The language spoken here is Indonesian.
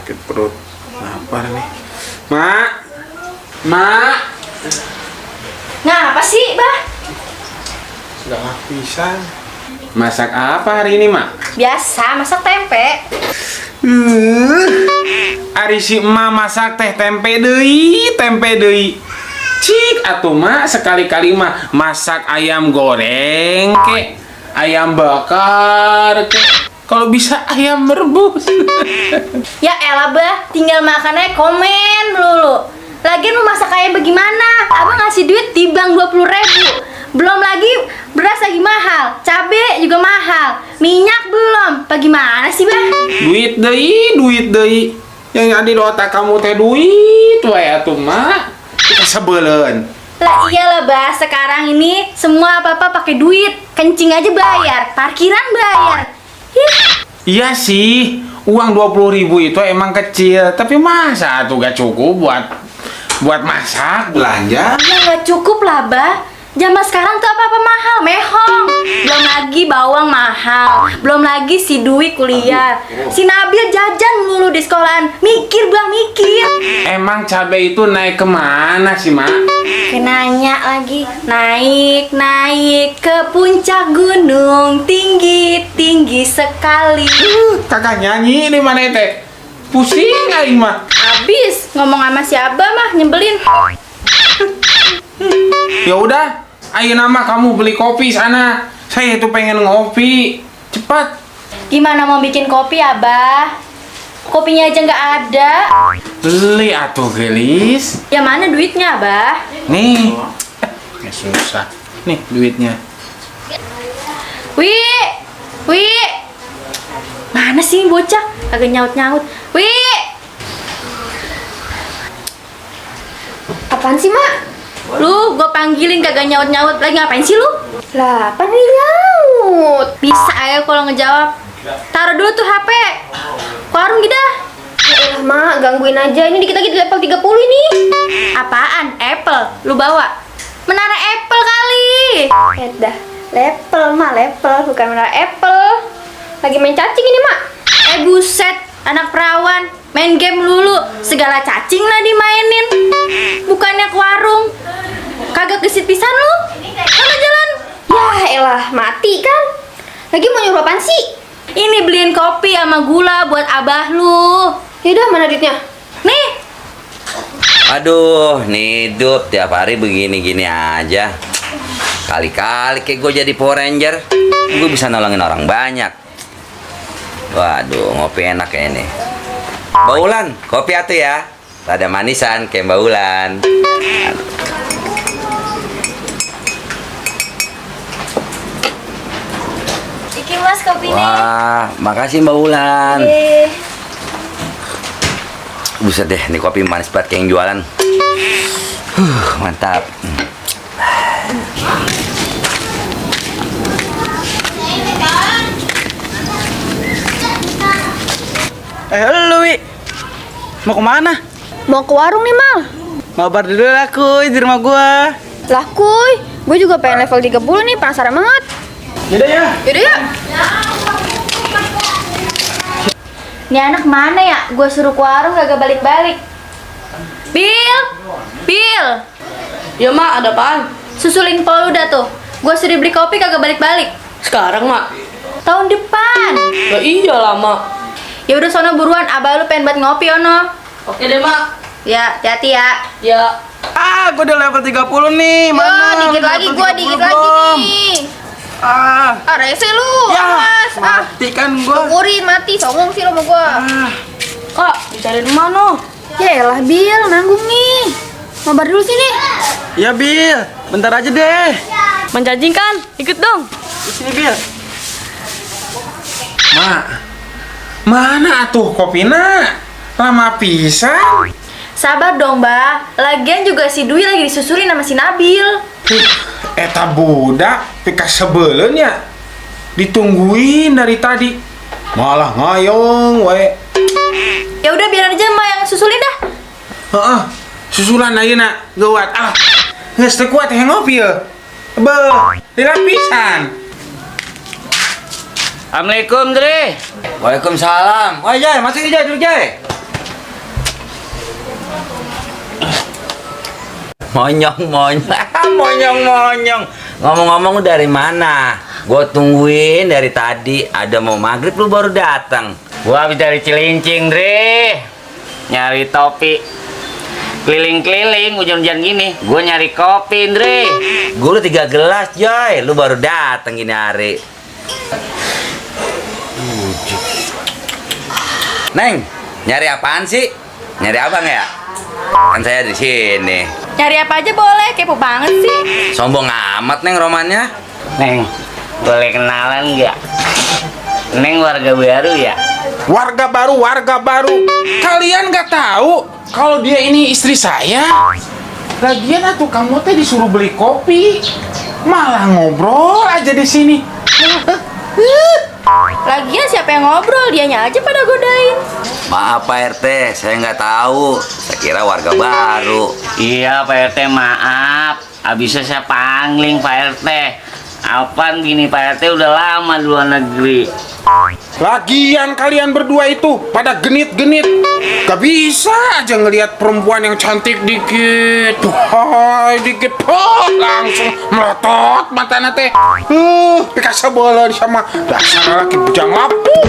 sakit perut, lapar nih. Mak, mak. Ngapa sih, Bah? Sudah bisa. Masak apa hari ini, Mak? Biasa, masak tempe. Ari si emak masak teh tempe deui. Cik atuh Mak, sekali-kali mah masak ayam goreng kek, ayam bakar kek. Kalau bisa ayam merebus. Ya elah, Bah, tinggal makannya komen melulu. Lagian mau masak ayam bagaimana? Abang ngasih duit timbang 20.000. Belum lagi beras lagi mahal, cabe juga mahal, minyak belum. Bagaimana sih, Bah? Duit deui. Yang ada di otak kamu teh duit wae atuh Mak. Kita sebelen. Lah iyalah, Bah, sekarang ini semua apa-apa pakai duit. Kencing aja bayar, parkiran bayar. Iya sih, uang 20.000 itu emang kecil, tapi masa tuh gak cukup buat masak, belanja? Ya nggak cukup lah, Bah. Zaman sekarang tuh apa-apa mahal, mehong. Belum lagi bawang mahal, belum lagi si Dwi kuliah, si Nabil jajan mulu di sekolahan. Mikir, Bang, mikir. Emang cabai itu naik kemana sih, Mak? Nanya lagi, naik ke puncak gunung, tinggi sekali. Kakak nyanyi di mana teh? Pusing aing mah. Abis ngomong sama si Abah mah nyebelin. Ya udah, ayo nama kamu beli kopi sana. Saya itu pengen ngopi. Cepat. Gimana mau bikin kopi, Abah? Kopinya aja nggak ada. Beli atuh gelis. Ya mana duitnya, Abah? Nih. Ya susah. Nih duitnya. Wi, mana sih bocah? Agak nyaut. Wi, apaan sih, Mak? Lu gue panggilin kagak nyaut lagi, ngapain sih lu? Lah, apa nih nyaut? Bisa aja kalau ngejawab. Taruh dulu tuh HP. Warung gitu. Ya Mak, gangguin aja. Ini dikit lagi di level 30 ini. Apaan? Apple? Lu bawa? Menara Apple kali. Dah, level, bukan menara Apple. Lagi main cacing ini, Mak. Buset, anak perawan. Main game lulu, segala cacing lah dimainin. Bukannya ke warung. Kagak gesit pisan lu. Sana jalan. Ya elah, mati kan. Lagi mau nyuruh apaan sih? Ini beliin kopi sama gula buat abah lu. Yaudah, mana duitnya? Nih. Aduh, nih hidup tiap hari begini-gini aja. Kali-kali kayak gue jadi Power Ranger, gue bisa nolongin orang banyak. Waduh, ngopi enak kayak ini. Mbak Ulan, kopi atuh ya. Rada manisan kayak Mbak Ulan. Iki Mas kopinya. Wah, makasih Mbak Ulan. Buset deh, ini kopi manis banget kayak yang jualan. Mantap. Halo Wi, mau kemana? Mau ke warung nih, Mal. Mabar dulu lah kuy di rumah gua. Lah, kuy. Gue juga pengen level 30 nih, penasaran banget. Yaudah ya. Yaudah yuk. Ini anak mana ya? Gue suruh ke warung kagak balik-balik. Bil. Ya Mak, ada apaan? Susulin Paul udah tuh. Gue suruh beli kopi kagak balik-balik. Sekarang Mak? Tahun depan. Ya iya lah Mak. Ya udah sono buruan, abah lu pengen buat ngopi ono. Oke deh Mak. Ya, hati-hati ya. Ya. Gua udah level 30 nih. Mana? Dikit Lu lagi level gua 30 dikit belum? lagi nih. Rese lu, Ya, awas. mati kan gua. Kurin mati, songong sih lo sama gua. Kak, dicariin mana? Ya elah, Bil, nanggung nih. Mabar dulu sini. Ya Bil, bentar aja deh. Mencacing kan? Ikut dong. Di sini Bil. Mak, mana atuh kopina? Lama pisan. Sabar dong, Mbak. Lagian juga si Dwi lagi disusulin sama si Nabil. Eta budak pika sebelen ya. Ditungguin dari tadi. Malah ngayong we. Ya udah biar aja Mbak yang susulin dah. Heeh. Susulan ayeuna geuat. Geus teu kuat yang ngopi ya. Beuh, dirapisan. Assalamualaikum Dre. Waalaikumsalam. Wah Jai, masuk Jai dulu Jai. Monyong, monyong. Ngomong-ngomong dari mana? Gue tungguin dari tadi. Ada mau maghrib lu baru datang. Gua habis dari Cilincing, Dre. Nyari topi. Keliling-keliling hujan-hujan gini. Gua nyari kopi, Dre. Gue udah 3 gelas, Joy. Lu baru datang gini hari. Neng, nyari apaan sih? Nyari abang ya? Kan saya di sini. Nyari apa aja boleh, kepo banget sih. Sombong amat Neng romannya. Neng, boleh kenalan nggak? Neng warga baru ya? Warga baru. Kalian nggak tahu kalau dia ini istri saya? Lagian atuh kamu teh disuruh beli kopi, malah ngobrol aja di sini. Lagian siapa yang ngobrol, dianya aja pada godain. Maaf Pak RT, saya nggak tahu. Saya kira warga baru. Iya Pak RT, maaf. Abisnya saya pangling Pak RT. Apaan gini Pak RT udah lama di luar negeri. Lagian kalian berdua itu pada genit-genit. Gak bisa aja ngelihat perempuan yang cantik dikit. Hai, dikit. Langsung melotot mata nate. Pikasa bola sama dasar laki bujang lapuk.